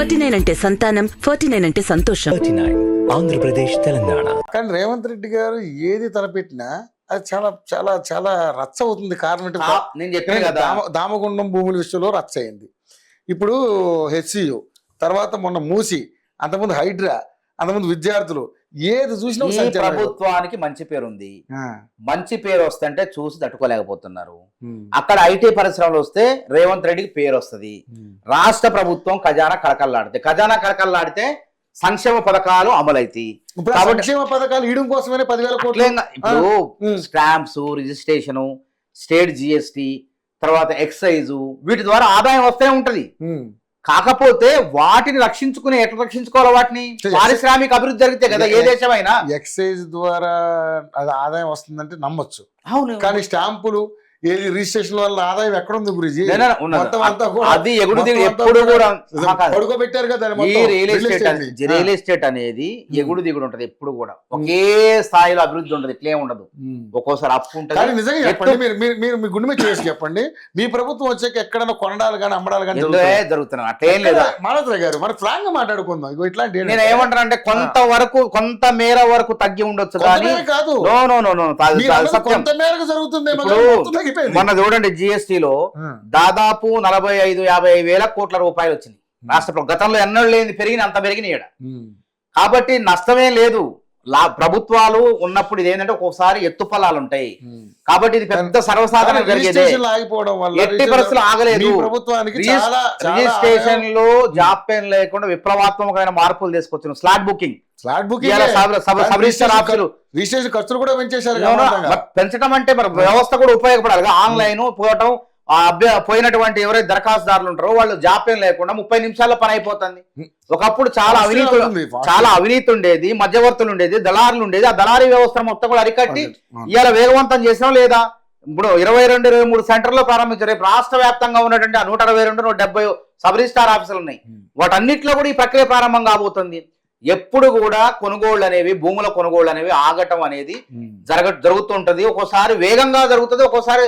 39 అంటే సంతానం, 49 అంటే సంతోషం. 39 ఆంధ్రప్రదేశ్ తెలంగాణ. కానీ రేవంత్ రెడ్డి గారు ఏది తలపెట్టినా అది చాలా చాలా చాలా రచ్చ అవుతుంది. కారణం నేను చెప్పాను కదా, దామగుండం భూముల విషయంలో రచ్చ అయింది. ఇప్పుడు హెచ్సియు, తర్వాత మొన్న మూసి, అంతకుముందు హైడ్రా, అంతకుముందు విద్యార్థులు, ఏది చూసినా ఈ ప్రభుత్వానికి మంచి పేరు ఉంది. మంచి పేరు వస్తుంటే చూసి తట్టుకోలేకపోతున్నారు. అక్కడ ఐటీ పరిశ్రమలు వస్తే రేవంత్ రెడ్డికి పేరు వస్తుంది. రాష్ట్ర ప్రభుత్వం ఖజానా కళకళలాడితే సంక్షేమ పథకాలు అమలైతాయి. సంక్షేమ పథకాలు ఇయడం కోసమే 10,000 కోట్లు. ఇప్పుడు స్టాంప్స్, రిజిస్ట్రేషన్, స్టేట్ జిఎస్టి, తర్వాత ఎక్సైజు, వీటి ద్వారా ఆదాయం వస్తూనే ఉంటది. కాకపోతే వాటిని ఎట్లా రక్షించుకోవాలి? వాటిని పారిశ్రామిక అభివృద్ధి జరిగితే కదా ఏ దేశమైనా. ఎక్సైజ్ ద్వారా అది ఆదాయం వస్తుందంటే నమ్మొచ్చు. అవును, కానీ స్టాంపులు ఏది రిజిస్ట్రేషన్ వల్ల ఆదాయం ఎక్కడ ఉంది గురించి? అది ఎప్పుడు కూడా పడుకోబెట్టారు కదా. రియల్ ఎస్టేట్ అనేది ఎగుడు దిగుడు ఉంటది. ఎప్పుడు కూడా ఒకే స్థాయిలో అభివృద్ధి ఉండదు, ఇట్లే ఉండదు. ఒక్కోసారి అప్పు ఉంటుంది. నిజంగా చెప్పండి, మీరు మీ గుండె మీద చేసి చెప్పండి, మీ ప్రభుత్వం వచ్చాక ఎక్కడైనా కొనడాలు కానీ అమ్మడాలు కానీ జరుగుతున్నాయి. అట్లేం లేదా మానవరావు గారు? మన ఫ్రాంక్ గా మాట్లాడుకుందాం. ఇగో ఇట్లాంటి నేను ఏమంటాను అంటే కొంత మేర వరకు తగ్గి ఉండొచ్చు కానీ కాదు, కొంత మేరకు జరుగుతుంది. మొన్న చూడండి, జిఎస్టీలో దాదాపు 45-50 వేల కోట్ల రూపాయలు వచ్చింది రాష్ట్ర గతంలో ఎన్నడూ లేని అంత పెరిగినాయి. కాబట్టి నష్టమే లేదు. ప్రభుత్వాలు ఉన్నప్పుడు ఇదేంటంటే ఒక్కొక్కసారి ఎత్తుపల్లాలు ఉంటాయి. కాబట్టి ఇది పెద్ద సర్వసాధారణ జరిగేది. ఎట్టి పరిస్థితులు ఆగలేదు. రిజిస్ట్రేషన్ లో జాప్యం లేకుండా విప్లవాత్మకమైన మార్పులు తీసుకొచ్చిన స్లాట్ బుకింగ్ ఖర్చులు కూడా పెంచేశారు. పెంచడం అంటే మరి వ్యవస్థ కూడా ఉపయోగపడాలి. ఆన్లైన్ పోవటం, పోయినటువంటి ఎవరైతే దరఖాస్తుదారులు ఉంటారో వాళ్ళు జాప్యం లేకుండా 30 నిమిషాల్లో పని అయిపోతుంది. ఒకప్పుడు చాలా అవినీతి ఉండేది, మధ్యవర్తులు ఉండేది, దళారులు ఉండేది. ఆ దళారీ వ్యవస్థ మొత్తం కూడా అరికట్టి ఇవాళ వేగవంతం చేసినా లేదా? ఇప్పుడు 22-23 సెంటర్లో ప్రారంభించారు. రేపు రాష్ట్ర వ్యాప్తంగా ఉన్నటువంటి 122-170 సబ్ రిజిస్ట్రార్ ఆఫీసులు ఉన్నాయి. వాటన్నిటిలో కూడా ఈ ప్రక్రియ ప్రారంభం కాబోతుంది. ఎప్పుడు కూడా కొనుగోళ్లు అనేవి, భూముల కొనుగోళ్లు అనేవి ఆగటం అనేది జరుగుతుంటది. ఒక్కోసారి వేగంగా జరుగుతుంది, ఒక్కోసారి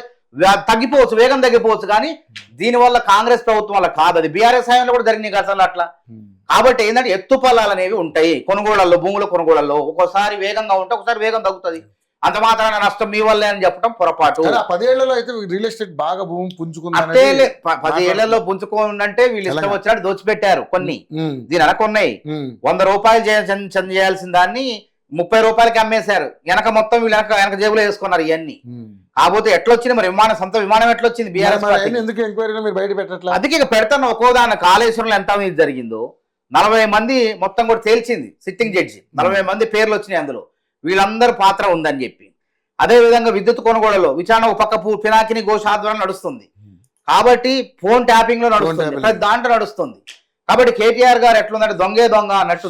తగ్గిపోవచ్చు, వేగం తగ్గిపోవచ్చు. కానీ దీనివల్ల కాంగ్రెస్ ప్రభుత్వం వల్ల కాదు, అది బీఆర్ఎస్ హయాంలో కూడా జరిగినాయి గతంలో అట్లా. కాబట్టి ఏంటంటే ఎత్తుపల్లాలు అనేవి ఉంటాయి కొనుగోళ్లలో, భూముల కొనుగోళ్లలో. ఒక్కోసారి వేగంగా ఉంటే ఒకసారి వేగం తగ్గుతుంది. అంత మాత్రాన నష్టం మీ వల్లే అని చెప్పడం పొరపాటు. 10 ఏళ్లలో అయితే రియల్ ఎస్టేట్ బాగా భూమి పుంజుకుంది. 10 ఏళ్లలో పుంజుకోండి వీళ్ళు ఇష్టం వచ్చినట్టు దోచిపెట్టారు. కొన్ని దీని వెనకున్నాయి. 100 రూపాయలు చేయాల్సిన దాన్ని 30 రూపాయలకి అమ్మేశారు. వెనక మొత్తం వీళ్ళు వెనక జేబులో వేసుకున్నారు ఇవన్నీ. కాకపోతే ఎట్లొచ్చింది మరి సొంత విమానం ఎట్లొచ్చింది? బీఆర్ఎస్ అందుకే ఇక పెడతాను. ఒక్కోదాని కాళేశ్వరంలో ఎంత జరిగిందో 40 మంది మొత్తం కూడా తేల్చింది సిట్టింగ్ జడ్జి. 40 మంది పేర్లు వచ్చినాయి అందులో. వీళ్ళందరూ పాత్ర ఉందని చెప్పి. అదే విధంగా విద్యుత్ కొనుగోళ్లలో విచారణ ఒక పక్క పినాకిని ఘోష్ ఆధ్వర్యంలో నడుస్తుంది. కాబట్టి ఫోన్ ట్యాపింగ్ లో నడుస్తుంది, దాంట్లో నడుస్తుంది. కాబట్టి కేటీఆర్ గారు ఎట్లుందంటే దొంగే దొంగ అన్నట్టు.